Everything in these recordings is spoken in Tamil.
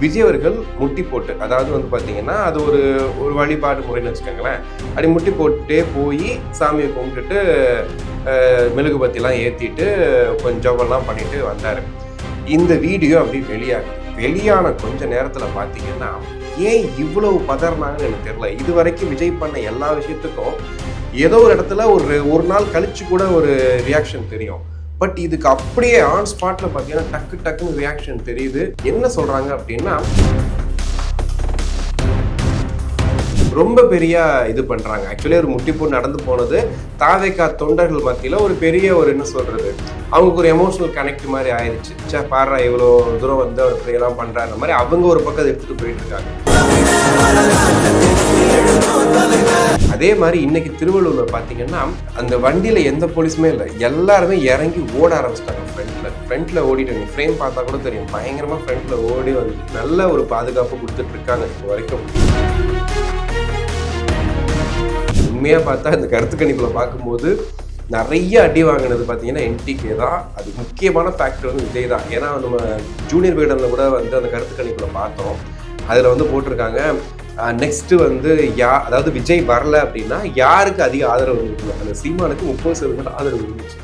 விஜய் அவர்கள் முட்டி போட்டு, அதாவது வந்து பார்த்தீங்கன்னா, அது ஒரு ஒரு வழிபாடு முறைன்னு வச்சுக்கோங்களேன். அப்படி முட்டி போட்டுட்டே போய் சாமியை கும்பிட்டுட்டு மெழுகுபத்திலாம் ஏற்றிட்டு கொஞ்சம் ஜபம்லாம் பண்ணிட்டு வந்தார். இந்த வீடியோ அப்படி வெளியாகுது. வெளியான கொஞ்ச நேரத்தில் பார்த்தீங்கன்னா, ஏன் இவ்வளவு பதறினாங்கன்னு எனக்கு தெரியல. இது வரைக்கும் விஜய் பண்ண எல்லா விஷயத்துக்கும் ஏதோ ஒரு இடத்துல ஒரு நாள் கழிச்சு கூட ஒரு ரியாக்ஷன் தெரியும். பட் இதுக்கு அப்படியே ஆன் ஸ்பாட்ல பார்த்தீங்கன்னா டக்குன்னு ரியாக்ஷன் தெரியுது. என்ன சொல்றாங்க அப்படின்னா, ரொம்ப பெரிய இது பண்றாங்க. ஆக்சுவலி ஒரு முட்டிப்பூ நடந்து போனது தாவேகா தொண்டர்கள் மத்தியில ஒரு பெரிய என்ன சொல்றது, அவங்களுக்கு ஒரு எமோஷனல் கனெக்ட் மாதிரி ஆயிடுச்சு. சே பாரு இவ்வளோ தூரம் வந்து அவர் இப்படியெல்லாம் பண்றாரு மாதிரி அவங்க ஒரு பக்கம் எடுத்துட்டு போயிட்டு இருக்காங்க. அதே மாதிரி இன்னைக்கு திருவள்ளூர்ல பாத்தீங்கன்னா அந்த வண்டியில எந்த போலீஸுமே இல்லை, எல்லாருமே இறங்கி ஓட ஆரம்பிச்சிட்டாங்க. ஃப்ரண்ட்ல ஓடிட்டு ஃப்ரேம் பார்த்தா கூட தெரியும், பயங்கரமா ஃப்ரண்ட்ல ஓடி வந்து நல்ல ஒரு பாதுகாப்பு கொடுத்துட்டு இருக்காங்க இப்போ வரைக்கும். உண்மையா பார்த்தா இந்த கருத்து கணிப்புல பார்க்கும்போது நிறைய அடி வாங்கினது பார்த்தீங்கன்னா என்டிகே தான். அது முக்கியமான ஃபேக்டர் வந்து விஜய் தான். ஏன்னா நம்ம ஜூனியர் விகடனில் கூட வந்து அந்த கருத்து கணிப்புல பார்த்தோம். அதில் வந்து போட்டிருக்காங்க, நெக்ஸ்ட்டு வந்து அதாவது விஜய் வரல அப்படின்னா யாருக்கு அதிக ஆதரவு இருந்துச்சு, அந்த சீமானுக்கு 30% ஆதரவு இருந்துச்சு.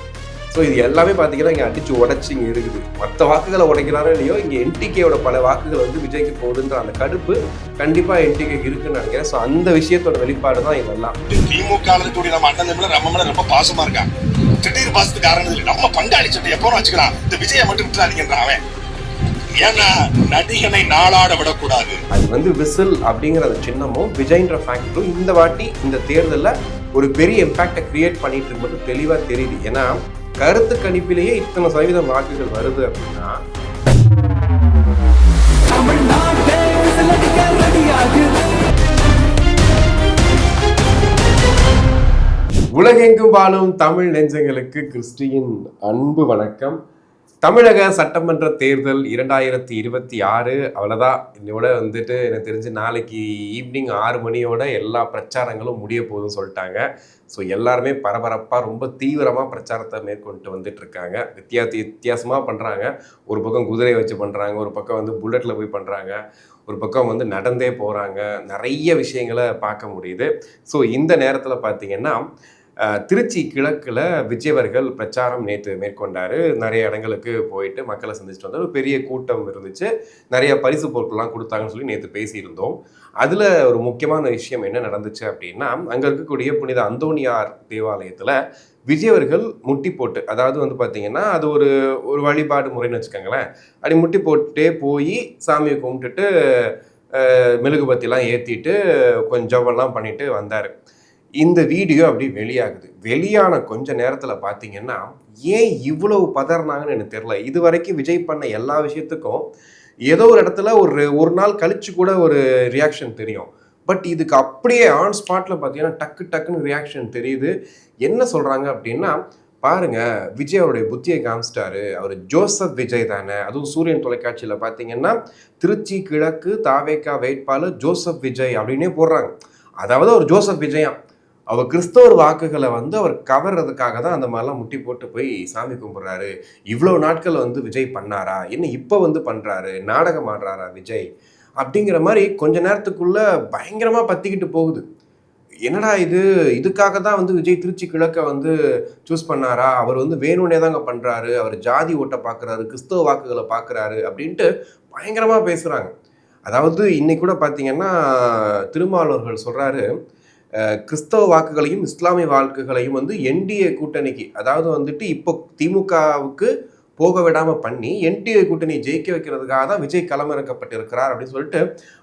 ஸோ இது எல்லாமே பார்த்தீங்கன்னா இங்கே அடிச்சு உடச்சி இங்கே இருக்குது. மற்ற வாக்குகளை உடைக்கிறாரோ இல்லையோ, இங்கே என்டிகேயோட பல வாக்குகள் வந்து விஜய்க்கு போகுதுன்ற அந்த கடுப்பு கண்டிப்பாக என்டிகேக்கு இருக்குன்னு நினைக்கிறேன். ஸோ அந்த விஷயத்தோட வெளிப்பாடு தான் இதெல்லாம். திமுக நம்ம அண்ணன் நம்ம மேல ரொம்ப பாசமா இருக்காங்க. திடீர் பாசத்துக்கு காரணம் இல்லை, நம்ம பங்காளி சட்டை எப்போ வச்சுக்கலாம், இந்த விஜயை மட்டும் விட்டுறாதீங்கன்றான் அவன். ஏன்னா நடிகனை நாளாட விடக்கூடாது. அது வந்து விசில் அப்படிங்கிற அந்த சின்னமும் விஜய்ன்ற ஃபேக்டரும் இந்த வாட்டி இந்த தேர்தலில் ஒரு பெரிய இம்பாக்டை கிரியேட் பண்ணிட்டு இருக்கும்போது தெளிவாக தெரியுது. ஏன்னா கருத்து கணிப்பிலேயே இத்தனை சதவீதம் வாக்குகள் வருது அப்படின்னா உலகெங்கும் வாழும் தமிழ் நெஞ்சங்களுக்கு கிறிஸ்டியின் அன்பு வணக்கம். தமிழக சட்டமன்ற தேர்தல் 2026 அவ்வளோதான். இதோட வந்துட்டு எனக்கு தெரிஞ்சு நாளைக்கு ஈவினிங் 6 மணியோட எல்லா பிரச்சாரங்களும் முடிய போகுதுன்னு சொல்லிட்டாங்க. ஸோ எல்லாருமே பரபரப்பாக ரொம்ப தீவிரமாக பிரச்சாரத்தை மேற்கொண்டு வந்துட்டு இருக்காங்க. வித்தியாசமாக பண்ணுறாங்க. ஒரு பக்கம் குதிரை வச்சு பண்ணுறாங்க, ஒரு பக்கம் வந்து புல்லட்டில் போய் பண்ணுறாங்க, ஒரு பக்கம் வந்து நடந்தே போகிறாங்க. நிறைய விஷயங்களை பார்க்க முடியுது. ஸோ இந்த நேரத்தில் பார்த்தீங்கன்னா திருச்சி கிழக்கில் விஜய் அவர்கள் பிரச்சாரம் நேற்று மேற்கொண்டார். நிறைய இடங்களுக்கு போயிட்டு மக்களை சந்திச்சுட்டு வந்தார். ஒரு பெரிய கூட்டம் இருந்துச்சு, நிறைய பரிசு பொருட்கள்லாம் கொடுத்தாங்கன்னு சொல்லி நேற்று பேசியிருந்தோம். அதில் ஒரு முக்கியமான விஷயம் என்ன நடந்துச்சு அப்படின்னா, அங்கே இருக்கக்கூடிய புனித அந்தோனியார் தேவாலயத்தில் விஜய் அவர்கள் முட்டி போட்டு, அதாவது வந்து பார்த்தீங்கன்னா அது ஒரு வழிபாடு முறைன்னு வச்சுக்கோங்களேன். அப்படி முட்டி போட்டுட்டே போய் சாமியை கும்பிட்டுட்டு மெழுகுபத்திலாம் ஏற்றிட்டு கொஞ்சம் ஜபம்லாம் பண்ணிட்டு வந்தார். இந்த வீடியோ அப்படி வெளியாகுது. வெளியான கொஞ்ச நேரத்தில் பார்த்தீங்கன்னா, ஏன் இவ்வளவு பதறினாங்கன்னு எனக்கு தெரியல. இது வரைக்கும் விஜய் பண்ண எல்லா விஷயத்துக்கும் ஏதோ ஒரு இடத்துல ஒரு நாள் கழிச்சு கூட ஒரு ரியாக்ஷன் தெரியும். பட் இதுக்கு அப்படியே ஆன் ஸ்பாட்ல பார்த்தீங்கன்னா டக்குன்னு ரியாக்ஷன் தெரியுது. என்ன சொல்கிறாங்க அப்படின்னா, பாருங்க விஜய் அவருடைய புத்தியை காமிச்சிட்டாரு, அவர் ஜோசப் விஜய் தானே. அதுவும் சூரியன் தொலைக்காட்சியில் பார்த்தீங்கன்னா திருச்சி கிழக்கு தாவேகா வேட்பாளர் ஜோசப் விஜய் அப்படின்னே போடுறாங்க. அதாவது அவர் ஜோசப் விஜயா, அவர் கிறிஸ்தவர் வாக்குகளை வந்து அவர் கவர்றதுக்காக தான் அந்த மாதிரிலாம் முட்டி போட்டு போய் சாமி கும்பிட்றாரு. இவ்வளோ நாட்கள் வந்து விஜய் பண்ணாரா, என்ன இப்போ வந்து பண்ணுறாரு, நாடகம் ஆடுறாரா விஜய் அப்படிங்கிற மாதிரி கொஞ்ச நேரத்துக்குள்ள பயங்கரமாக பற்றிக்கிட்டு போகுது. என்னடா இதுக்காக தான் வந்து விஜய் திருச்சி கிழக்க வந்து சூஸ் பண்ணாரா, அவர் வந்து வேணும்னே தாங்க பண்ணுறாரு, அவர் ஜாதி ஓட்டை பார்க்குறாரு, கிறிஸ்தவ வாக்குகளை பார்க்குறாரு அப்படின்ட்டு பயங்கரமாக பேசுகிறாங்க. அதாவது இன்னைக்கு கூட பார்த்தீங்கன்னா திருமாவளவர்கள் சொல்கிறாரு, கிறிஸ்தவ வாக்குகளையும் இஸ்லாமிய வாக்குகளையும் வந்து என்டிஏ கூட்டணிக்கு, அதாவது வந்துட்டு இப்போ திமுகவுக்கு போக விடாமல் பண்ணி என்டிஏ கூட்டணி ஜெயிக்க வைக்கிறதுக்காக தான் விஜய் களமிறக்கப்பட்டிருக்கிறார் அப்படின்னு சொல்லிட்டு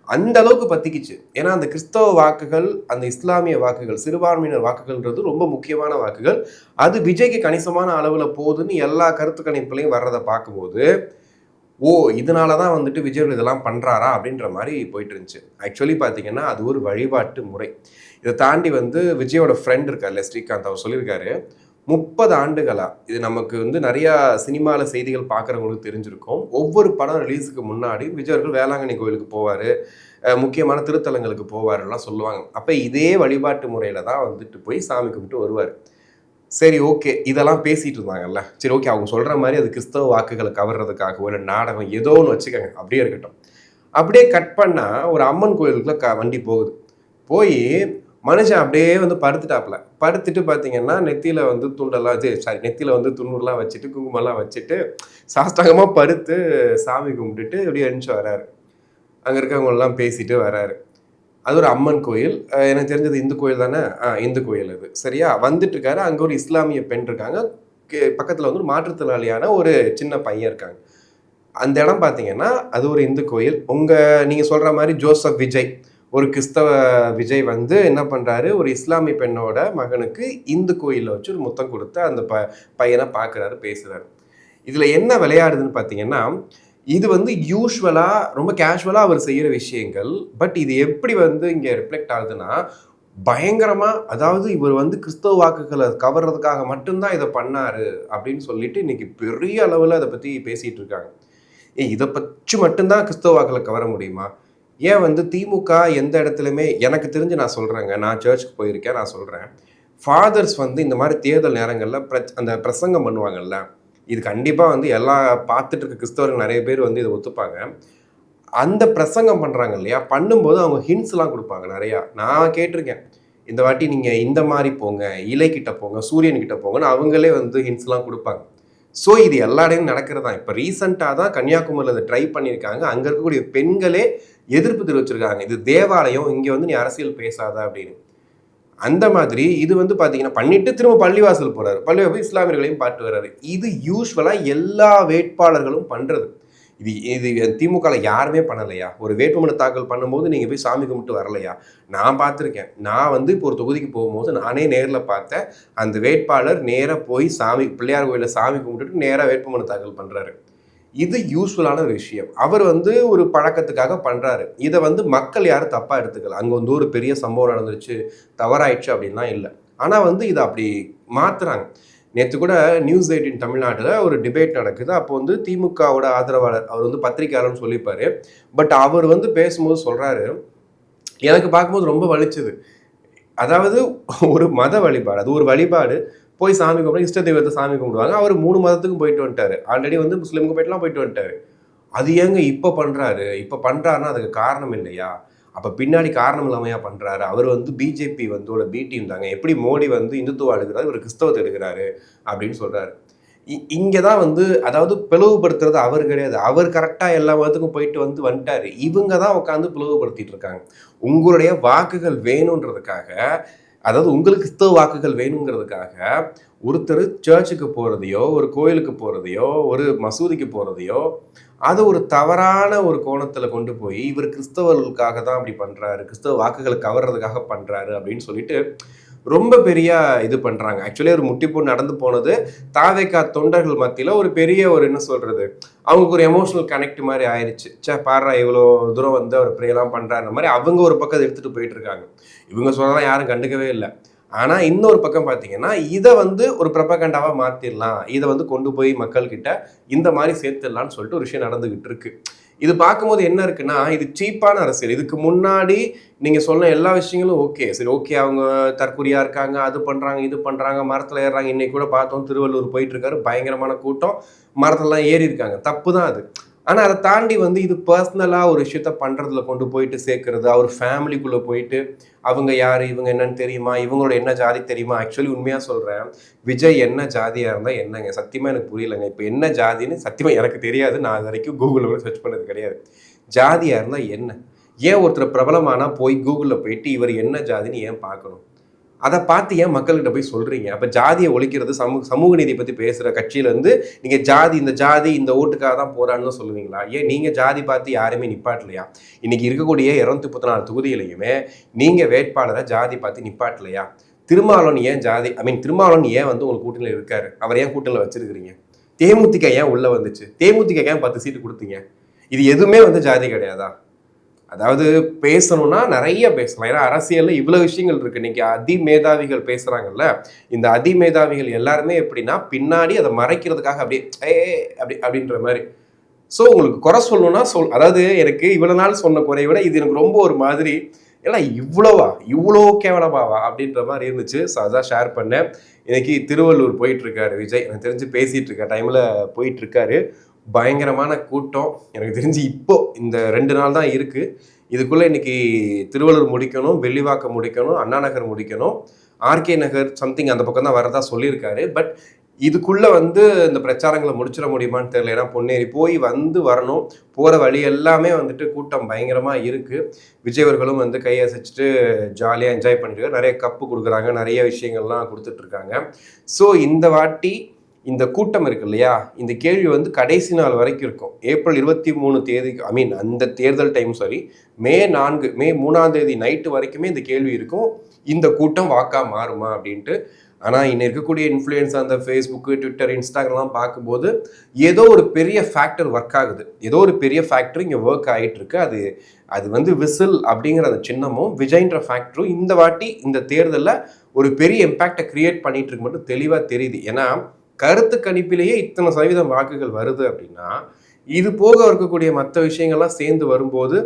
அந்த அளவுக்கு பத்திக்கிச்சு. ஏன்னா அந்த கிறிஸ்தவ வாக்குகள், அந்த இஸ்லாமிய வாக்குகள், சிறுபான்மையினர் வாக்குகள்ன்றது ரொம்ப முக்கியமான வாக்குகள். அது விஜய்க்கு கணிசமான அளவில் போகுதுன்னு எல்லா கருத்து கணிப்புலையும் வர்றதை பார்க்கும்போது, இதனால தான் வந்துட்டு விஜய் இதெல்லாம் பண்ணுறாரா அப்படின்ற மாதிரி போயிட்டு இருந்துச்சு. ஆக்சுவலி பார்த்தீங்கன்னா அது ஒரு வழிபாட்டு முறை. இதை தாண்டி வந்து விஜயோட ஃப்ரெண்ட் இருக்கார்ல ஸ்ரீகாந்த், அவர் சொல்லியிருக்காரு, 30 ஆண்டுகளாக இது நமக்கு வந்து நிறையா சினிமாவில் செய்திகள் பார்க்குறவங்களுக்கு தெரிஞ்சிருக்கும். ஒவ்வொரு படம் ரிலீஸுக்கு முன்னாடி விஜய் அவர்கள் வேளாங்கண்ணி கோயிலுக்கு போவார், முக்கியமான திருத்தலங்களுக்கு போவார்லாம் சொல்லுவாங்க. அப்போ இதே வழிபாட்டு முறையில் தான் வந்துட்டு போய் சாமி கும்பிட்டு வருவார். சரி ஓகே, இதெல்லாம் பேசிகிட்டு இருந்தாங்கல்ல, சரி ஓகே அவங்க சொல்கிற மாதிரி அது கிறிஸ்தவ வாக்குகளை கவர்றதுக்காகவோ இல்லை நாடகம் ஏதோ ஒன்று வச்சுக்கோங்க, அப்படியே இருக்கட்டும். அப்படியே கட் பண்ணா ஒரு அம்மன் கோயிலுக்குள்ள வண்டி போகுது. போய் மனுஷன் அப்படியே வந்து படுத்துட்டாப்புல. படுத்துட்டு பார்த்தீங்கன்னா, நெத்தியில வந்து துண்டெல்லாம் நெத்தியில வந்து துண்ணூறுலாம் வச்சுட்டு, குங்குமம்லாம் வச்சுட்டு, சாஷ்டாங்கமா படுத்து சாமி கும்பிட்டுட்டு அப்படியே எந்திச்சு வராரு. அங்க இருக்கவங்கலாம் பேசிட்டு வராரு. அது ஒரு அம்மன் கோயில். எனக்கு தெரிஞ்சது இந்து கோயில் தானே? இந்து கோயில் அது. சரியா? வந்துட்டு இருக்காரு. அங்க ஒரு இஸ்லாமிய பெண் இருக்காங்க. பக்கத்துல வந்து ஒரு மாற்றுத்திறனாளியான ஒரு சின்ன பையன் இருக்காங்க. அந்த இடம் பார்த்தீங்கன்னா, அது ஒரு இந்து கோயில். நீங்க சொல்ற மாரி ஜோசப் விஜய், ஒரு கிறிஸ்தவ விஜய் வந்து என்ன பண்றாரு, ஒரு இஸ்லாமிய பெண்ணோட மகனுக்கு இந்து கோயில்ல வச்சு ஒரு முத்தம் குடுத்து அந்த பையன பார்க்குறாரு, பேசுறாரு. இதுல என்ன விளையாடுதுன்னு பார்த்தீங்கன்னா, இது வந்து யூசுவலா ரொம்ப கேஷுவலா அவர் செய்யற விஷயங்கள். பட் இது எப்படி வந்து இங்க ரிஃப்ளெக்ட் ஆகுதுன்னா, பயங்கரமா அதாவது இவர் வந்து கிறிஸ்தவ வாக்குகள கவர்றதுக்காக மட்டும் தான் இத பண்ணாரு அப்படின்னு சொல்லிட்டு இன்னைக்கு பெரிய அளவுல அத பத்தி பேசிட்டு இருக்காங்க. இத பற்றி மட்டும் தான் கிறிஸ்தவ வாக்குகள கவர முடியுமா? ஏன் வந்து திமுக எந்த இடத்துலயுமே எனக்கு தெரிஞ்சு நான் சொல்றேங்க. நான் சர்ச்சுக்கு போயிருக்கேன். நான் சொல்றேன். ஃபாதர்ஸ் வந்து இந்த மாரி தேர்தல் நேரங்கள்ல அந்த பிரசங்கம் பண்ணுவாங்கல்ல, இது கண்டிப்பா வந்து எல்லா பார்த்துட்டு இருக்க கிறிஸ்தவர்கள் நெறைய பேர் வந்து இத ஒத்துப்பாங்க. அந்த பிரசங்கம் பண்றாங்க இல்லையா? பண்ணும்போது அவங்க ஹிண்ட்ஸ்லாம் குடுப்பாங்க நெறையா. நான் கேட்டுருக்கேன். இந்த வாட்டி நீங்க இந்த மாரி போங்க, இலை கிட்ட போங்க, சூரியன் கிட்ட போங்கன்னு அவங்களே வந்து ஹிண்ட்ஸ்லாம் குடுப்பாங்க. ஸோ இது எல்லா இடமும் நடக்கிறது தான். இப்போ ரீசெண்டாக தான் கன்னியாகுமரியில் அதை ட்ரை பண்ணியிருக்காங்க. அங்கே இருக்கக்கூடிய பெண்களே எதிர்ப்பு தெரிவிச்சிருக்காங்க. இது தேவாலயம், இங்கே வந்து நீ அரசியல் பேசாத அப்படின்னு. அந்த மாதிரி இது வந்து பார்த்தீங்கன்னா பண்ணிட்டு திரும்ப பள்ளிவாசல் போறாரு. பள்ளிவாசல் போய் இஸ்லாமியர்களையும் பாட்டு வர்றாரு. இது யூஸ்வலாக எல்லா வேட்பாளர்களும் பண்றது. இது இது திமுகல யாருமே பண்ணலையா? ஒரு வேட்புமனு தாக்கல் பண்ணும்போது நீங்க போய் சாமி கும்பிட்டு வரலையா? நான் பார்த்துருக்கேன். நான் வந்து இப்போ ஒரு தொகுதிக்கு போகும்போது நானே நேர்ல பார்த்தேன். அந்த வேட்பாளர் நேரா போய் பிள்ளையார் கோயில்ல சாமி கும்பிட்டுட்டு நேரா வேட்புமனு தாக்கல் பண்றாரு. இது யூஸ்ஃபுல்லான ஒரு விஷயம். அவர் வந்து ஒரு பழக்கத்துக்காக பண்றாரு. இத வந்து மக்கள் யாரும் தப்பா எடுத்துக்கல. அங்க வந்து ஒரு பெரிய சம்பவம் நடந்துருச்சு, தவறாயிடுச்சு அப்படின்லாம் இல்ல. ஆனா வந்து இத அப்படி மாத்துறாங்க. நேற்று கூட நியூஸ் 18 தமிழ்நாட்டில் ஒரு டிபேட் நடக்குது. அப்போ வந்து திமுகவோட ஆதரவாளர் அவர் வந்து பத்திரிகையாளர்னு சொல்லிப்பாரு. பட் அவர் வந்து பேசும்போது சொல்றாரு, எனக்கு பார்க்கும்போது ரொம்ப வலிச்சுது. அதாவது ஒரு மத வழிபாடு, அது ஒரு வழிபாடு. போய் சாமி கும்பிட இஷ்ட தெய்வத்தை சாமி கும்பிடுவாங்க. அவர் 3 மதத்துக்கும் போயிட்டு வந்துட்டாரு. ஆல்ரெடி வந்து முஸ்லீமுக்கு போயிட்டு வந்துட்டாரு. அது ஏங்க இப்ப பண்றாரு? இப்ப பண்றாருன்னா அதுக்கு காரணம் இல்லையா? அப்ப பின்னாடி காரணம் இல்லாமையா பண்றாரு? அவர் வந்து பிஜேபி வந்து பி டீம் தாங்க. எப்படி மோடி வந்து இந்துத்துவா எடுக்கிறாரு, இவர் கிறிஸ்தவத்தை எடுக்கிறாரு அப்படின்னு சொல்றாரு. இங்கதான் வந்து அதாவது பிளவுபடுத்துறது அவர் கிடையாது. அவர் கரெக்டா எல்லா மதத்துக்கும் போயிட்டு வந்துட்டாரு. இவங்க தான் உட்காந்து பிளவுபடுத்திட்டு இருக்காங்க. உங்களுடைய வாக்குகள் வேணும்ன்றதுக்காக, அதாவது உங்களுக்கு கிறிஸ்தவ வாக்குகள் வேணுங்கிறதுக்காக ஒருத்தர் சர்ச்சுக்கு போறதையோ, ஒரு கோயிலுக்கு போறதையோ, ஒரு மசூதிக்கு போறதையோ, அது ஒரு தவறான ஒரு கோணத்துல கொண்டு போய் இவர் கிறிஸ்தவர்களுக்காக தான் அப்படி பண்றாரு, கிறிஸ்தவ வாக்குகளை கவர்றதுக்காக பண்றாரு அப்படின்னு சொல்லிட்டு ரொம்ப பெரிய இது பண்றாங்க. ஆக்சுவலி ஒரு முட்டிப்போடு நடந்து போனது தாவேகா தொண்டர்கள் மத்தியில ஒரு பெரிய ஒரு என்ன சொல்றது, அவங்களுக்கு ஒரு எமோஷனல் கனெக்ட் மாதிரி ஆயிடுச்சு. பாடுறா இவ்வளோ தூரம் வந்து அவர் ப்ரேலாம் பண்றாருன்ற மாதிரி அவங்க ஒரு பக்கம் எடுத்துட்டு போயிட்டு இருக்காங்க. இவங்க சொல்லலாம் யாரும் கண்டுக்கவே இல்லை. ஆனா இன்னொரு பக்கம் பார்த்தீங்கன்னா இதை வந்து ஒரு ப்ரொபகண்டாவா மாத்திரலாம், இதை வந்து கொண்டு போய் மக்கள் கிட்ட இந்த மாதிரி சேர்த்துடலாம்னு சொல்லிட்டு ஒரு விஷயம் நடந்துகிட்டு இருக்கு. இது பார்க்கும்போது என்ன இருக்குன்னா, இது சீப்பான அரசியல். இதுக்கு முன்னாடி நீங்க சொன்ன எல்லா விஷயங்களும் ஓகே, சரி ஓகே, அவங்க தற்குறியா இருக்காங்க, அது பண்றாங்க, இது பண்றாங்க, மரத்துல ஏறுறாங்க. இன்னைக்கு கூட பார்த்தோம், திருவள்ளூர் போயிட்டு இருக்காரு, பயங்கரமான கூட்டம், மரத்துலலாம் ஏறி இருக்காங்க. தப்பு தான் அது. ஆனா அதை தாண்டி வந்து இது பர்சனலா ஒரு விஷயத்த பண்றதுல கொண்டு போயிட்டு சேர்க்கறது, அவர் ஃபேமிலிக்குள்ள போயிட்டு அவங்க யாரு, இவங்க என்னன்னு தெரியுமா, இவங்களோட என்ன ஜாதி தெரியுமா? ஆக்சுவலி உண்மையா சொல்றேன், விஜய் என்ன ஜாதியா இருந்தா என்னங்க, சத்தியமா எனக்கு புரியலங்க. இப்ப என்ன ஜாதின்னு சத்தியமா எனக்கு தெரியாது. நான் அது வரைக்கும் கூகுள்ல கூட சர்ச் பண்ணது கிடையாது. ஜாதியா இருந்தா என்ன? ஏன் ஒருத்தர் பிரபலமானா போய் கூகுள்ல போயிட்டு இவர் என்ன ஜாதின்னு ஏன் பார்க்கணும்? அதை பார்த்து ஏன் மக்கள்கிட்ட போய் சொல்றீங்க? அப்ப ஜாதியை ஒழிக்கிறது, சமூக நீதி பத்தி பேசுற கட்சியில இருந்து நீங்க இந்த ஜாதி இந்த ஓட்டுக்காக தான் போராடணும்னு சொல்லுவீங்களா? ஏன் நீங்க ஜாதி பார்த்து யாருமே நிப்பாட்டலையா? இன்னைக்கு இருக்கக்கூடிய 234 தொகுதிகளையுமே நீங்க வேட்பாளரை ஜாதி பார்த்து நிப்பாட்டலையா? திருமாவளவன் ஏன் திருமாவளவன் ஏன் வந்து உங்க கூட்டணியில் இருக்காரு? அவர் ஏன் கூட்டணியில் வச்சிருக்கிறீங்க? தேமுதிக ஏன் உள்ள வந்துச்சு? தேமுதிக ஏன் 10 சீட்டு கொடுத்தீங்க? இது எதுவுமே வந்து ஜாதி கிடையாதா? அதாவது பேசணும்னா நிறைய பேசலாம். ஏன்னா அரசியல்ல இவ்வளவு விஷயங்கள் இருக்கு. இன்னைக்கு அதிமேதாவிகள் பேசுறாங்கல்ல, இந்த அதிமேதாவிகள் எல்லாருமே எப்படின்னா பின்னாடி அதை மறைக்கிறதுக்காக அப்படியே அப்படின்ற மாதிரி. ஸோ உங்களுக்கு குறை சொல்லணும்னா அதாவது எனக்கு இவ்வளவு நாள் சொன்ன குறையை விட இது எனக்கு ரொம்ப ஒரு மாதிரி, ஏன்னா இவ்வளோ கேவலமாவா அப்படின்ற மாதிரி இருந்துச்சு. ஸோ அதான் ஷேர் பண்ணேன். இன்னைக்கு திருவள்ளூர் போயிட்டு இருக்காரு விஜய். எனக்கு தெரிஞ்சு பேசிட்டு இருக்க டைம்ல போயிட்டு இருக்காரு. பயங்கரமான கூட்டம். எனக்கு தெரிஞ்சு இப்போ இந்த 2 நாள் தான் இருக்கு. இதுக்குள்ள இன்னைக்கு திருவள்ளூர் முடிக்கணும், வெள்ளிவாக்கம் முடிக்கணும், அண்ணா நகர் முடிக்கணும், ஆர்கே நகர் சம்திங் அந்த பக்கம் தான் வரதா சொல்லியிருக்காரு. பட் இதுக்குள்ள வந்து இந்த பிரச்சாரங்களை முடிச்சிட முடியுமான்னு தெரியல. ஏன்னா பொன்னேரி போய் வந்து வரணும், போற வழி எல்லாமே வந்துட்டு கூட்டம் பயங்கரமா இருக்கு. விஜய் அவர்களும் வந்து கையசைச்சிட்டு ஜாலியாக என்ஜாய் பண்ணிட்டு நிறைய கப்பு கொடுக்குறாங்க, நிறைய விஷயங்கள்லாம் கொடுத்துட்டு இருக்காங்க. ஸோ இந்த வாட்டி இந்த கூட்டம் இருக்கு இல்லையா, இந்த கேள்வி வந்து கடைசி நாள் வரைக்கும் இருக்கும். ஏப்ரல் 23 தேதி அந்த தேர்தல் டைம் சாரி மே 3ஆம் தேதி நைட்டு வரைக்குமே இந்த கேள்வி இருக்கும், இந்த கூட்டம் வாக்கா மாறுமா அப்படின்ட்டு. ஆனால் இன்னும் இருக்கக்கூடிய இன்ஃப்ளூயன்ஸ் அந்த ஃபேஸ்புக்கு, ட்விட்டர், இன்ஸ்டாகிராம்லாம் பார்க்கும்போது ஏதோ ஒரு பெரிய ஃபேக்டர் ஒர்க் ஆகுது, ஏதோ ஒரு பெரிய ஃபேக்டர் இங்கே ஒர்க் ஆகிட்டு இருக்கு. அது வந்து விசில் அப்படிங்கிற அந்த சின்னமும் விஜய்ன்ற ஃபேக்டரும் இந்த வாட்டி இந்த தேர்தலில் ஒரு பெரிய இம்பேக்டை கிரியேட் பண்ணிட்டு இருக்கு மட்டும் தெளிவாக தெரியுது. ஏன்னா கருத்து கணிப்பிலேயே இத்தனை சதவீதம் வாக்குகள் வருது அப்படின்னா, இது போக இருக்கக்கூடிய மற்ற விஷயங்கள்லாம் சேர்ந்து வரும்போது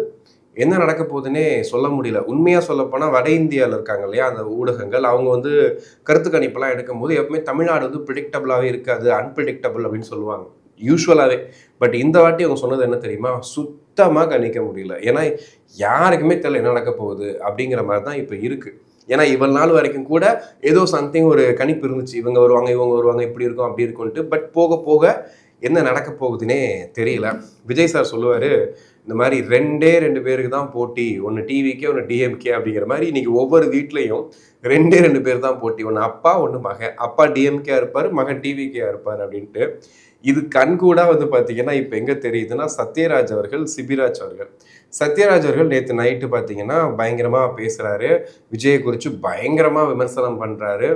என்ன நடக்க போகுதுன்னே சொல்ல முடியல. உண்மையாக சொல்லப்போனால் வட இந்தியாவில் இருக்காங்க இல்லையா அந்த ஊடகங்கள், அவங்க வந்து கருத்து கணிப்பெல்லாம் எடுக்கும்போது எப்பவுமே தமிழ்நாடு வந்து ப்ரிடிக்டபிளாகவே இருக்காது, அன்பிரிடிக்டபிள் அப்படின்னு சொல்லுவாங்க யூஸ்வலாகவே. பட் இந்த வாட்டி அவங்க சொன்னது என்ன தெரியுமா, சுத்தமாக கணிக்க முடியல. ஏன்னா யாருக்குமே தெரியல என்ன நடக்க போகுது அப்படிங்கிற மாதிரி தான் இப்போ இருக்குது. ஏன்னா இவ்வளவு நாள் வரைக்கும் கூட ஏதோ சம்திங் ஒரு கணிப்பு இருந்துச்சு, இவங்க வருவாங்க இப்படி இருக்கும் அப்படி இருக்கும்ட்டு. பட் போக போக என்ன நடக்க போகுதுன்னே தெரியல. விஜய் சார் சொல்லுவார், இந்த மாதிரி 2 பேருக்கு தான் போட்டி, ஒன்று டிவிக்கே ஒன்று டிஎம்கே அப்படிங்கிற மாதிரி. இன்னைக்கு ஒவ்வொரு வீட்லேயும் 2 பேர் தான் போட்டி, ஒன்று அப்பா ஒன்று மகன். அப்பா டிஎம்கே இருப்பார், மகன் டிவிகே இருப்பார் அப்படின்ட்டு. இது கண்கூடா வந்து பார்த்தீங்கன்னா இப்போ எங்கே தெரியுதுன்னா, சத்யராஜ் அவர்கள், சிபிராஜ் அவர்கள். சத்யராஜ் அவர்கள் நேற்று நைட்டு பார்த்தீங்கன்னா பயங்கரமாக பேசுகிறாரு, விஜயை குறித்து பயங்கரமாக விமர்சனம் பண்ணுறாரு.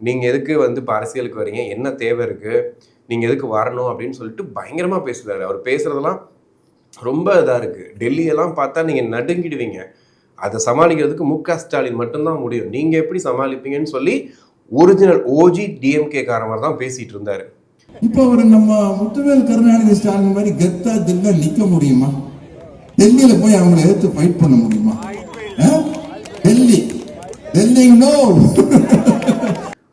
நீங்கள் எதுக்கு வந்து இப்போ அரசியலுக்கு வரீங்க, என்ன தேவை இருக்குது, நீங்கள் எதுக்கு வரணும் அப்படின்னு சொல்லிட்டு பயங்கரமாக பேசுகிறாரு. அவர் பேசுகிறதெல்லாம் ரொம்ப இதாக இருக்குது. டெல்லியெல்லாம் பார்த்தா நீங்கள் நடுங்கிடுவீங்க. அதை சமாளிக்கிறதுக்கு முக ஸ்டாலின் மட்டும்தான் முடியும், நீங்கள் எப்படி சமாளிப்பீங்கன்னு சொல்லி ஒரிஜினல் ஓஜி டிஎம்கே காரமாக தான் பேசிகிட்டு இருந்தார். இப்போ ஒரு நம்ம முத்துவேல் கருணாநிதி ஸ்டாலின் மாதிரி கெத்தா தில்லா நிக்க முடியுமா? டெல்லியில போய் அவங்களை எதிர்த்து ஃபைட் பண்ண முடியுமா? டெல்லி நோ.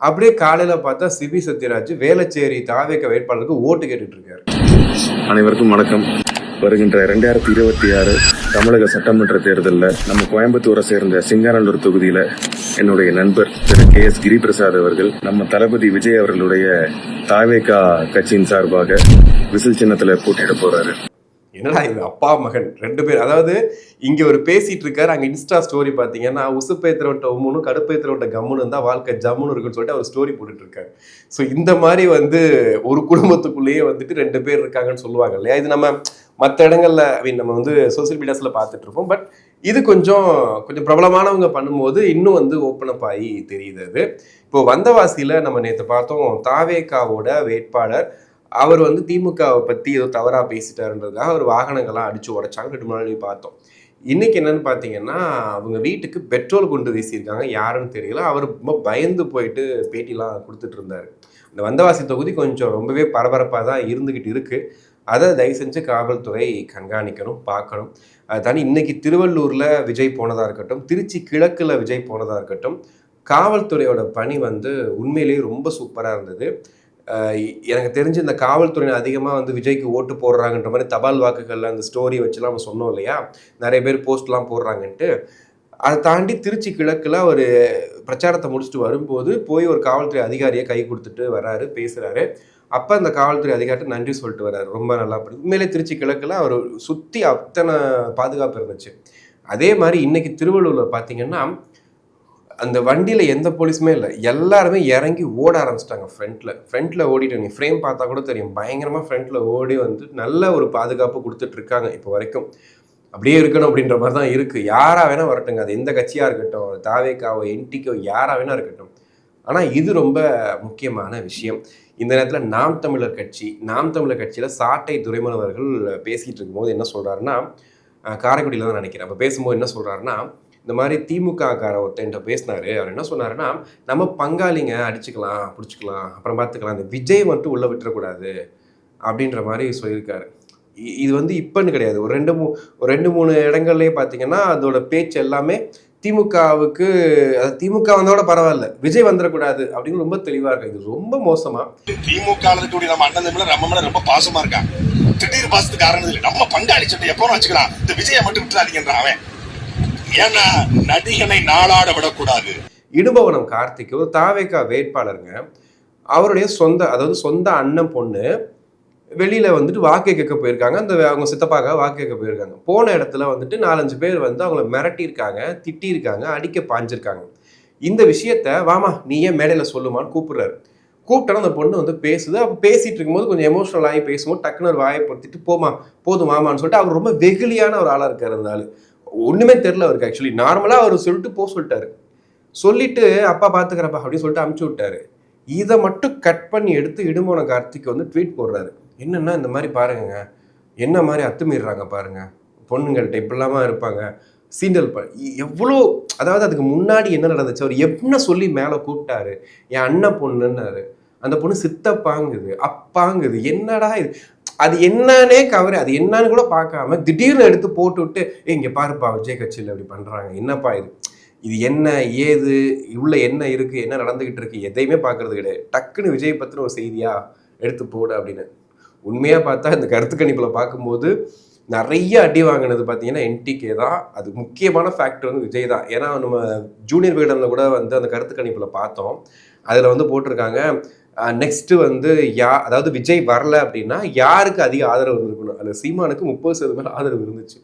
அப்படியே காலையில பார்த்தா சிபி சத்யராஜ் வேளச்சேரி தாவேக வேட்பாளருக்கு ஓட்டு கேட்டுட்டு இருக்காரு. அனைவருக்கும் வணக்கம். வருகின்ற 2026 தமிழக சட்டமன்ற தேர்தலில் நம்ம கோயம்புத்தூரை சேர்ந்த சிங்காரல்லூர் தொகுதியில என்னுடைய நண்பர் திரு KS கிரிபிரசாத் அவர்கள் நம்ம தளபதி விஜய் அவர்களுடைய தாவேகா கட்சியின் சார்பாக விசில் சின்னத்துல போட்டியிட போறாரு. என்னடா இது, அப்பா மகன் 2 பேர். அதாவது இங்க ஒரு பேசிட்டு இருக்காரு, அங்க இன்ஸ்டா ஸ்டோரி பாத்தீங்கன்னா உசுப்பேத்திரவட்ட உம்முன்னு கடுப்பேத்திரவட்ட கம்முன்னு இருந்தா வாழ்க்கை ஜம்முன்னு இருக்குன்னு சொல்லிட்டு அவர் ஸ்டோரி போட்டுட்டு இருக்காரு. ஸோ இந்த மாதிரி வந்து ஒரு குடும்பத்துக்குள்ளேயே வந்துட்டு 2 பேர் இருக்காங்கன்னு சொல்லுவாங்க இல்லையா. இது நம்ம மற்ற இடங்கள்ல நம்ம வந்து சோசியல் மீடியாஸ்ல பார்த்துட்டு இருப்போம். பட் இது கொஞ்சம் பிரபலமானவங்க பண்ணும்போது இன்னும் வந்து ஓப்பன் அப் ஆகி தெரியுது. அது இப்போ வந்தவாசியில நம்ம நேற்று பார்த்தோம், தாவேகாவோட வேட்பாளர் அவர் வந்து திமுகவை பற்றி ஏதோ தவறாக பேசிட்டாருன்றதுக்காக அவர் வாகனங்கள்லாம் அடித்து உடைச்சாங்க. 2 நாள் பார்த்தோம். இன்னைக்கு என்னன்னு பார்த்தீங்கன்னா, அவங்க வீட்டுக்கு பெட்ரோல் கொண்டு வீசியிருக்காங்க, யாருன்னு தெரியல. அவர் ரொம்ப பயந்து போயிட்டு பேட்டிலாம் கொடுத்துட்டு இருந்தார். இந்த வந்தவாசி தொகுதி கொஞ்சம் ரொம்பவே பரபரப்பாக தான் இருந்துக்கிட்டு இருக்குது. அதை தயவு செஞ்சு காவல்துறை கண்காணிக்கணும், பார்க்கணும். அது தாண்டி இன்னைக்கு திருவள்ளூரில் விஜய் போனதாக இருக்கட்டும், திருச்சி கிழக்கில் விஜய் போனதாக இருக்கட்டும், காவல்துறையோட பணி வந்து உண்மையிலேயே ரொம்ப சூப்பராக இருந்தது. எனக்கு தெரிஞ்சு இந்த காவல்துறையினர் அதிகமாக வந்து விஜய்க்கு ஓட்டு போடுறாங்கன்ற மாதிரி தபால் வாக்குகளில் அந்த ஸ்டோரி வச்சுலாம் நம்ம சொன்னோம் இல்லையா, நிறைய பேர் போஸ்ட்லாம் போடுறாங்கன்ட்டு. அதை தாண்டி திருச்சி கிழக்கில் ஒரு பிரச்சாரத்தை முடிச்சுட்டு வரும்போது போய் ஒரு காவல்துறை அதிகாரியை கை கொடுத்துட்டு வராரு, பேசுகிறாரு. அப்போ அந்த காவல்துறை அதிகாரிட்ட நன்றி சொல்லிட்டு வர்றாரு, ரொம்ப நல்லா படி. உண்மையிலே திருச்சி கிழக்கில் அவர் சுற்றி அத்தனை பாதுகாப்பு இருந்துச்சு. அதே மாதிரி இன்னைக்கு திருவள்ளூரில் பார்த்தீங்கன்னா அந்த வண்டியில் எந்த போலீஸுமே இல்லை, எல்லாருமே இறங்கி ஓட ஆரம்பிச்சிட்டாங்க. ஃப்ரண்ட்டில் ஓடிட்டு நீங்கள் ஃப்ரேம் பார்த்தா கூட தெரியும், பயங்கரமாக ஃப்ரண்ட்டில் ஓடி வந்து நல்ல ஒரு பாதுகாப்பு கொடுத்துட்ருக்காங்க இப்போ வரைக்கும். அப்படியே இருக்கணும் அப்படின்ற மாதிரி தான் இருக்குது. யாராக வேணால் வரட்டுங்க, அது எந்த கட்சியாக இருக்கட்டும், தாவேகாவோ என்டிக்கோ யாராக வேணால் இருக்கட்டும். ஆனால் இது ரொம்ப முக்கியமான விஷயம். இந்த நேரத்தில் நாம் தமிழர் கட்சியில் சாட்டை துரைமுருகன் அவர்கள் பேசிகிட்டு இருக்கும்போது என்ன சொல்கிறாருன்னா, காரைக்குடியில் தான் நினைக்கிறேன், அப்போ பேசும்போது என்ன சொல்கிறாருன்னா, இந்த மாதிரி திமுக கார ஒருத்தன்ட்ட பேசினாரு. அவர் என்ன சொன்னாருன்னா, நம்ம பங்காளிங்க அடிச்சுக்கலாம் பிடிச்சிக்கலாம் அப்புறம் பார்த்துக்கலாம், இந்த விஜய் மட்டும் உள்ளே விட்டுறக்கூடாது அப்படின்ற மாதிரி சொல்லியிருக்காரு. இது வந்து இப்போன்னு கிடையாது, ஒரு 2-3 இடங்கள்லேயே பார்த்தீங்கன்னா அதோட பேச்சு எல்லாமே திமுகவுக்கு, திமுக வந்தோட பரவாயில்ல, விஜய் வந்துடக்கூடாது அப்படின்னு ரொம்ப தெளிவாக இருக்கு. இது ரொம்ப மோசமா. திமுக இருக்கக்கூடிய நம்ம அண்ணன் தம்பில நம்ம மேல ரொம்ப பாசமா இருக்காங்க. திடீர் பாசத்துக்கு காரணம் இல்லை. நம்ம பங்காளி சட்டை எப்போ வச்சுக்கலாம், இந்த விஜயை மட்டும் விட்டுறாதீங்கன்றான் அவன். ஏன்னா நடிகனை நாளாட விடக்கூடாது. இடுபவனம் கார்த்திக் ஒரு தாவேகா வேட்பாளருங்க. அவருடைய சொந்த அண்ணன் பொண்ணு வெளியில வந்துட்டு வாக்கு கேட்க போயிருக்காங்க. அவங்க சித்தப்பாக வாக்கு கேட்க போயிருக்காங்க. போன இடத்துல வந்துட்டு 4-5 பேர் வந்து அவங்கள மிரட்டியிருக்காங்க, திட்டியிருக்காங்க, அடிக்க பாஞ்சிருக்காங்க. இந்த விஷயத்த வாமா நீ ஏன் மேடையில சொல்லுமான்னு கூப்பிடுறாரு. கூப்பிட்டா அந்த பொண்ணு வந்து பேசுது. அப்போ பேசிட்டு இருக்கும்போது கொஞ்சம் எமோஷனல் ஆகி பேசும்போது டக்குன்னு ஒரு வாயை பொறுத்திட்டு போதும் மாமான்னு சொல்லிட்டு அவர் ரொம்ப வெகுலியான ஒரு ஆளா இருக்காரு. அந்த ஆளு ஒண்ணுமே தெரியல அவருக்கு. ஆக்சுவலி நார்மலா அவர் சொல்லிட்டாரு. சொல்லிட்டு அப்பா பாத்துக்கிறப்பா அப்படின்னு சொல்லிட்டு அமுச்சு விட்டாரு. இதை மட்டும் கட் பண்ணி எடுத்து இடுமோன கார்த்திக் வந்து ட்வீட் போடுறாரு. என்னன்னா இந்த மாதிரி பாருங்க, என்ன மாதிரி அத்துமீறாங்க பாருங்க, பொண்ணுங்கள்ட்ட இப்படிலாமா இருப்பாங்க, சீண்டல் எவ்வளோ. அதாவது அதுக்கு முன்னாடி என்ன நடந்துச்சு, அவர் என்ன சொல்லி மேலே கூப்பிட்டாரு, என் அண்ணன் பொண்ணுன்னாரு. அந்த பொண்ணு சித்தப்பாங்குது, அப்பாங்குது. என்னடா இது, அது என்னன்னே அது என்னன்னு கூட பார்க்காம திடீர்னு எடுத்து போட்டு விட்டு இங்கே பாருப்பா விஜய் கட்சியில் அப்படி பண்ணுறாங்க, என்னப்பா இது என்ன ஏது உள்ள என்ன இருக்கு, என்ன நடந்துகிட்டு இருக்கு, எதையுமே பார்க்கறது கிடையாது. டக்குன்னு விஜய் பத்தின ஒரு செய்தியா எடுத்து போடு அப்படின்னு. உண்மையா பார்த்தா இந்த கருத்து கணிப்பில் பார்க்கும்போது நிறைய அடி வாங்கினது பார்த்தீங்கன்னா என்டிகே தான். அது முக்கியமான ஃபேக்டர் வந்து விஜய் தான். ஏன்னா நம்ம ஜூனியர் விகடனில் கூட வந்து அந்த கருத்து கணிப்பில் பார்த்தோம். அதில் வந்து போட்டிருக்காங்க நெக்ஸ்ட் வந்து அதாவது விஜய் வரல அப்படின்னா யாருக்கு அதிக ஆதரவு இருக்கணும். அதில் சீமானுக்கு 30% ஆதரவு இருந்துச்சு.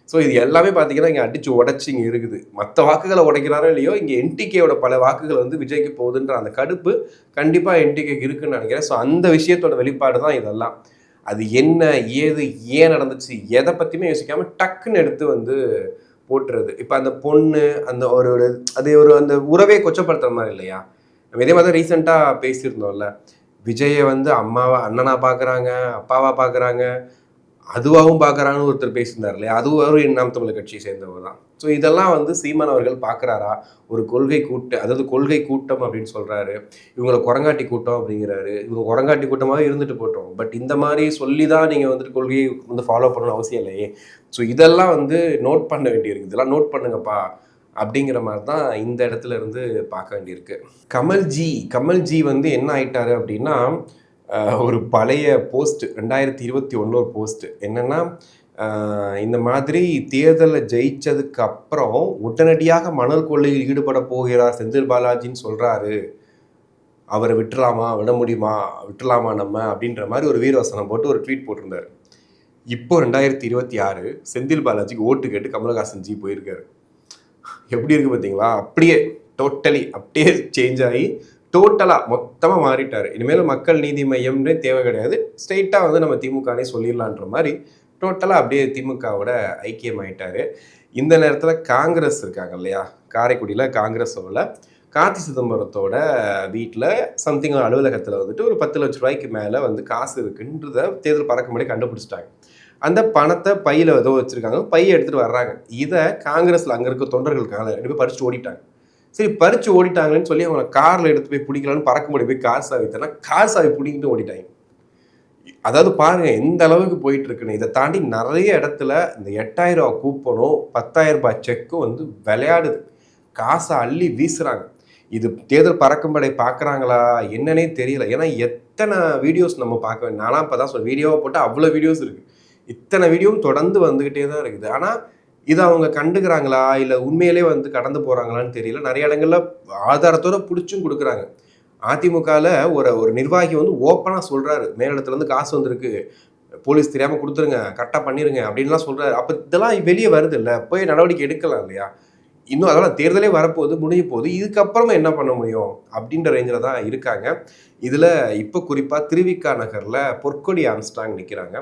ஸோ இது எல்லாமே பார்த்தீங்கன்னா இங்கே அடிச்சு உடச்சி இங்கே இருக்குது. மற்ற வாக்குகளை உடைக்கிறாரோ இல்லையோ, இங்கே என்டிகேயோட பல வாக்குகள் வந்து விஜய்க்கு போகுதுன்ற அந்த கடுப்பு கண்டிப்பாக என்டிகேக்கு இருக்குன்னு நினைக்கிறேன். ஸோ அந்த விஷயத்தோட வெளிப்பாடு தான் இதெல்லாம். அது என்ன ஏது ஏன் நடந்துச்சு எதை பற்றியுமே யோசிக்காமல் டக்குன்னு எடுத்து வந்து போட்டுறது. இப்போ அந்த பொண்ணு அந்த அந்த உறவே கொச்சப்படுத்துற மாதிரி இல்லையா? நம்ம இதே மாதிரி ரீசெண்டாக பேசியிருந்தோம்ல, விஜயை வந்து அண்ணனா பார்க்குறாங்க, அப்பாவா பார்க்குறாங்க, அதுவாகவும் பார்க்குறாங்கன்னு ஒருத்தர் பேசியிருந்தார் இல்லையா? அதுவும் ஒரு நாம் தமிழர் கட்சியை சேர்ந்தவர் தான். ஸோ இதெல்லாம் வந்து சீமான் அவர்கள் பார்க்குறாரா? ஒரு கொள்கை கூட்டம் அப்படின்னு சொல்கிறாரு, இவங்களை குரங்காட்டி கூட்டம் அப்படிங்கிறாரு. இவங்க குரங்காட்டி கூட்டமாக இருந்துட்டு போட்டோம், பட் இந்த மாதிரி சொல்லி தான் நீங்கள் வந்துட்டு கொள்கையை வந்து ஃபாலோ பண்ணணும்னு அவசியம் இல்லையே. ஸோ இதெல்லாம் வந்து நோட் பண்ண வேண்டியிருக்கு. இதெல்லாம் நோட் பண்ணுங்கப்பா அப்படிங்கிற மாதிரி தான் இந்த இடத்துல இருந்து பார்க்க வேண்டியிருக்கு. கமல்ஜி வந்து என்ன ஆயிட்டாரு அப்படின்னா, ஒரு பழைய போஸ்ட் 2021 ஒரு போஸ்ட் என்னன்னா, இந்த மாதிரி தேர்தலில் ஜெயிச்சதுக்கு அப்புறம் உடனடியாக மணல் கொள்ளையில் ஈடுபட போகிறார் செந்தில் பாலாஜின்னு சொல்றாரு, அவரை விட்டுலாமா நம்ம அப்படின்ற மாதிரி ஒரு வீரவசனம் போட்டு ஒரு ட்வீட் போட்டிருந்தாரு. இப்போ 2026 செந்தில் பாலாஜிக்கு ஓட்டு கேட்டு கமலஹாசன் ஜி போயிருக்காரு. எப்படி இருக்கு பார்த்தீங்களா? அப்படியே அப்படியே சேஞ்ச் ஆகி டோட்டலாக மொத்தமாக மாறிட்டார். இனிமேல் மக்கள் நீதி மையம்னே தேவை கிடையாது, ஸ்ட்ரெயிட்டாக வந்து நம்ம திமுகனே சொல்லிடலான்ற மாதிரி டோட்டலாக அப்படியே திமுகவோட ஐக்கியமாயிட்டார். இந்த நேரத்தில் காங்கிரஸ் இருக்காங்க இல்லையா, காரைக்குடியில் காங்கிரஸோட கார்த்தி சிதம்பரத்தோட வீட்டில் சம்திங் அலுவலகத்தில் வந்துட்டு ஒரு 10 லட்ச ரூபாய்க்கு மேலே வந்து காசு இருக்குன்றத தேர்தல் பறக்க முன்னாடி கண்டுபிடிச்சிட்டாங்க. அந்த பணத்தை பையில் ஏதோ வச்சுருக்காங்க, பையை எடுத்துகிட்டு வர்றாங்க. இதை காங்கிரஸில் அங்கே இருக்க தொண்டர்களுக்காக 2 பேர் பறிச்சுட்டு ஓடிட்டாங்க. சரி பறிச்சு ஓடிட்டாங்கன்னு சொல்லி அவங்களை காரில் எடுத்து போய் பிடிக்கலான்னு பறக்க முடியும் போய் கார் சாவி தரேன்னா கார் சாவி பிடிக்கிட்டு ஓடிட்டாங்க. அதாவது பாருங்க எந்த அளவுக்கு போயிட்டு இருக்குன்னு. இதை தாண்டி நிறைய இடத்துல இந்த 8000 ரூபா கூப்பனும் 10,000 ரூபாய் செக்கும் வந்து விளையாடுது, காசை அள்ளி வீசுறாங்க. இது தேர்தல் பறக்கும்படை பார்க்குறாங்களா என்னன்னே தெரியல. ஏன்னா எத்தனை வீடியோஸ் நம்ம பார்க்க வேண்டிய, நானும் இப்போ தான் சொல்ல வீடியோவை போட்டால் அவ்வளோ வீடியோஸ் இருக்குது, இத்தனை வீடியோவும் தொடர்ந்து வந்துக்கிட்டே தான் இருக்குது. ஆனால் இதை அவங்க கண்டுக்கிறாங்களா இல்லை உண்மையிலே வந்து கடந்து போகிறாங்களான்னு தெரியல. நிறைய இடங்கள்ல ஆதாரத்தோட பிடிச்சும் கொடுக்குறாங்க. அதிமுகவில் ஒரு நிர்வாகி வந்து ஓப்பனாக சொல்கிறாரு, மேலிடத்துலேருந்து காசு வந்திருக்கு, போலீஸ் தெரியாமல் கொடுத்துருங்க, கரெக்டாக பண்ணிடுங்க அப்படின்லாம் சொல்கிறாரு. அப்போ இதெல்லாம் வெளியே வருது இல்லை, போய் நடவடிக்கை எடுக்கலாம் இல்லையா? இன்னும் அதெல்லாம் தேர்தலே வரப்போகுது, முடிய போகுது, இதுக்கப்புறமா என்ன பண்ண முடியும் அப்படின்ற ரேஞ்சில் தான் இருக்காங்க. இதில் இப்போ குறிப்பாக திருவிக்கா நகரில் பொற்கொடி ஆம்ஸ்ட்ராங் நிற்கிறாங்க.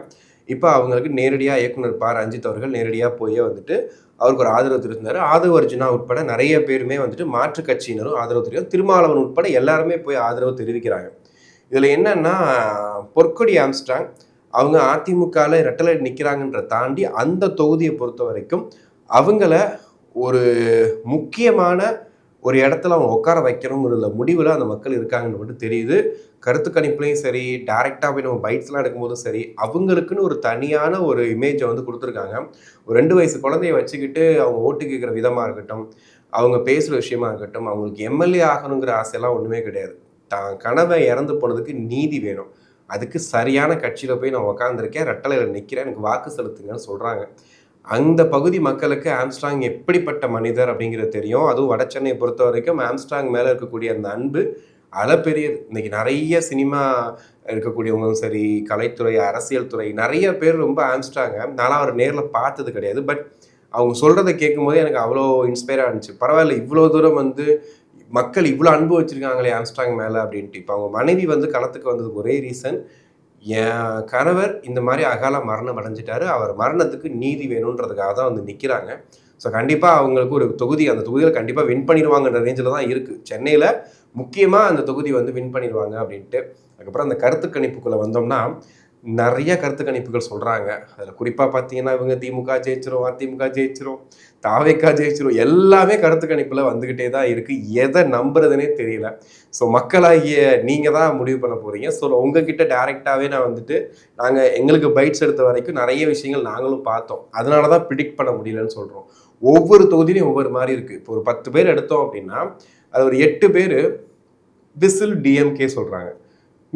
இப்போ அவங்களுக்கு நேரடியாக இயக்குனர் ப. ரஞ்சித் அவர்கள் நேரடியாக போய் வந்துட்டு அவருக்கு ஒரு ஆதரவு தெரிவித்தார். ஆதரவு அர்ஜுனா உட்பட நிறைய பேருமே வந்துட்டு மாற்றுக் கட்சியினரும் ஆதரவு தெரியும், திருமாவளவன் உட்பட எல்லாருமே போய் ஆதரவு தெரிவிக்கிறாங்க. இதில் என்னன்னா, பொற்கொடி ஆம்ஸ்ட்ராங் அவங்க அதிமுகவில் ரெட்டலை நிற்கிறாங்கன்ற தாண்டி அந்த தொகுதியை பொறுத்த வரைக்கும் அவங்கள ஒரு முக்கியமான ஒரு இடத்துல அவங்க உட்கார வைக்கணுங்கிற முடிவில் அந்த மக்கள் இருக்காங்கன்னு மட்டும் தெரியுது. கருத்து கணிப்புலையும் சரி, டைரெக்டாக போய் நம்ம பைட்ஸ்லாம் எடுக்கும்போதும் சரி, அவங்களுக்குன்னு ஒரு தனியான ஒரு இமேஜை வந்து கொடுத்துருக்காங்க. ஒரு 2 வயசு குழந்தைய வச்சுக்கிட்டு அவங்க ஓட்டு கேட்குற விதமாக இருக்கட்டும், அவங்க பேசுகிற விஷயமா இருக்கட்டும், அவங்களுக்கு எம்எல்ஏ ஆகணுங்கிற ஆசையெல்லாம் ஒன்றுமே கிடையாது. தான் கனவை இறந்து போனதுக்கு நீதி வேணும், அதுக்கு சரியான கட்சியில் போய் நான் உக்காந்துருக்கேன், ரெட்டலையில் நிற்கிறேன், எனக்கு வாக்கு செலுத்துங்கன்னு சொல்கிறாங்க. அந்த பகுதி மக்களுக்கு ஆம்ஸ்ட்ராங் எப்படிப்பட்ட மனிதர் அப்படிங்கிறது தெரியும். அதுவும் வட சென்னையை பொறுத்த வரைக்கும் ஆம்ஸ்ட்ராங் மேலே இருக்கக்கூடிய அந்த அன்பு அளப்பெரியது. இன்னைக்கு நிறைய சினிமா இருக்கக்கூடியவங்களும் சரி, கலைத்துறை, அரசியல் துறை, நிறைய பேர் ரொம்ப ஆம்ஸ்ட்ராங்க. நானும் அவர் நேரில் பார்த்தது கிடையாது. பட் அவங்க சொல்கிறத கேட்கும்போதே எனக்கு அவ்வளோ இன்ஸ்பயராக இருந்துச்சு. பரவாயில்ல, இவ்வளோ தூரம் வந்து மக்கள் இவ்வளோ அன்பு வச்சுருக்காங்களே ஆம்ஸ்ட்ராங் மேலே அப்படின்ட்டு. இப்போ அவங்க மனைவி வந்து களத்துக்கு வந்ததுக்கு ஒரே ரீசன், என் கணவர் இந்த மாதிரி அகால மரணம் அடைஞ்சிட்டாரு, அவர் மரணத்துக்கு நீதி வேணுன்றதுக்காக தான் வந்து நிற்கிறாங்க. ஸோ கண்டிப்பாக அவங்களுக்கு ஒரு தொகுதி, அந்த தொகுதியில் கண்டிப்பாக வின் பண்ணிடுவாங்கன்ற ரேஞ்சில் தான் இருக்குது. சென்னையில் முக்கியமாக அந்த தொகுதி வந்து வின் பண்ணிடுவாங்க அப்படின்ட்டு. அதுக்கப்புறம் அந்த கருத்து கணிப்புக்குள்ளே வந்தோம்னா நிறைய கருத்து கணிப்புகள் சொல்கிறாங்க. அதில் குறிப்பாக பார்த்தீங்கன்னா இவங்க திமுக ஜெயிச்சிரும், அதிமுக ஜெயிச்சிரும், தாவேக்கா ஜெயிச்சிரும், எல்லாமே கருத்து கணிப்பில் வந்துக்கிட்டே தான் இருக்குது. எதை நம்புறதுனே தெரியல. ஸோ மக்களாகிய நீங்கள் தான் முடிவு பண்ண போகிறீங்க. ஸோ உங்ககிட்ட டைரெக்டாகவே நான் வந்துட்டு நாங்கள் எங்களுக்கு பைட்ஸ் எடுத்த வரைக்கும் நிறைய விஷயங்கள் நாங்களும் பார்த்தோம். அதனால தான் ப்ரிடிக்ட் பண்ண முடியலன்னு சொல்கிறோம். ஒவ்வொரு தொகுதியிலையும் ஒவ்வொரு மாதிரி இருக்குது. இப்போ ஒரு 10 பேர் எடுத்தோம் அப்படின்னா அது ஒரு 8 பேர் விசில் டிஎம்கே சொல்கிறாங்க,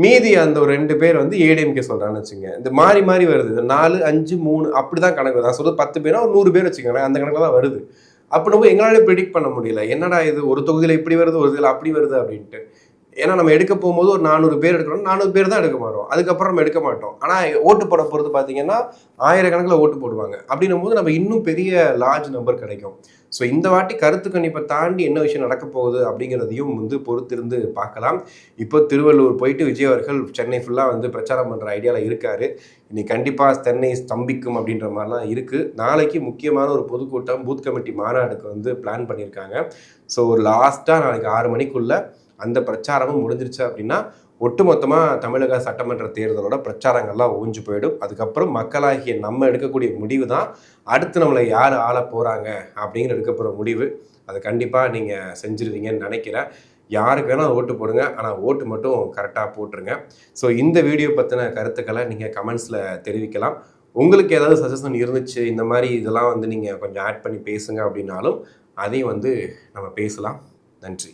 மீதி அந்த ஒரு 2 பேர் வந்து ஏடிஎம்கே சொல்கிறான்னு வச்சுங்க. இந்த மாறி மாறி வருது. 4, 5, 3 அப்படி தான் கணக்கு. நான் சொல்கிறது 10 பேரா ஒரு 100 பேர் வச்சுக்கோங்களேன், அந்த கணக்கில் தான் வருது. அப்போ நம்ம எங்களாலே ப்ரிடிக்ட் பண்ண முடியல, என்னடா இது ஒரு தொகுதியில் இப்படி வருது, ஒரு இதில் அப்படி வருது அப்படின்ட்டு. ஏன்னா நம்ம எடுக்க போகும்போது ஒரு 400 பேர் எடுக்கிறோம், 400 பேர் தான் எடுக்க மாட்டோம், அதுக்கப்புறம் நம்ம எடுக்க மாட்டோம். ஆனால் ஓட்டு போட போகிறது பார்த்தீங்கன்னா 1000 கணக்கில் ஓட்டு போடுவாங்க. அப்படின்னும் போது நம்ம இன்னும் பெரிய லார்ஜ் நம்பர் கிடைக்கும். ஸோ இந்த வாட்டி கருத்து கணிப்பை தாண்டி என்ன விஷயம் நடக்க போகுது அப்படிங்கிறதையும் வந்து பொறுத்திருந்து பார்க்கலாம். இப்போ திருவள்ளூர் போயிட்டு விஜய் அவர்கள் சென்னை ஃபுல்லாக வந்து பிரச்சாரம் பண்ணுற ஐடியாவில் இருக்கார். இன்னைக்கு கண்டிப்பாக சென்னை ஸ்தம்பிக்கும் அப்படின்ற மாதிரிலாம் இருக்குது. நாளைக்கு முக்கியமான ஒரு பொதுக்கூட்டம், பூத் கமிட்டி மாநாடுக்கு வந்து பிளான் பண்ணியிருக்காங்க. ஸோ ஒரு லாஸ்ட்டாக நாளைக்கு 6 மணிக்குள்ளே அந்த பிரச்சாரமும் முடிஞ்சிருச்சு அப்படின்னா ஒட்டுமொத்தமாக தமிழக சட்டமன்ற தேர்தலோட பிரச்சாரங்கள்லாம் ஓஞ்சு போயிடும். அதுக்கப்புறம் மக்களாகிய நம்ம எடுக்கக்கூடிய முடிவு தான் அடுத்து நம்மளை யார் ஆள போகிறாங்க அப்படிங்கிற எடுக்க போகிற முடிவு. அதை கண்டிப்பாக நீங்கள் செஞ்சுருவீங்கன்னு நினைக்கிறேன். யாருக்கு வேணால் ஓட்டு போடுங்க, ஆனால் ஓட்டு மட்டும் கரெக்டாக போட்டுருங்க. ஸோ இந்த வீடியோ பற்றின கருத்துக்களை நீங்கள் கமெண்ட்ஸில் தெரிவிக்கலாம். உங்களுக்கு ஏதாவது சஜஷன் இருந்துச்சு, இந்த மாதிரி இதெல்லாம் வந்து நீங்கள் கொஞ்சம் ஆட் பண்ணி பேசுங்க அப்படின்னாலும் அதையும் வந்து நம்ம பேசலாம். நன்றி.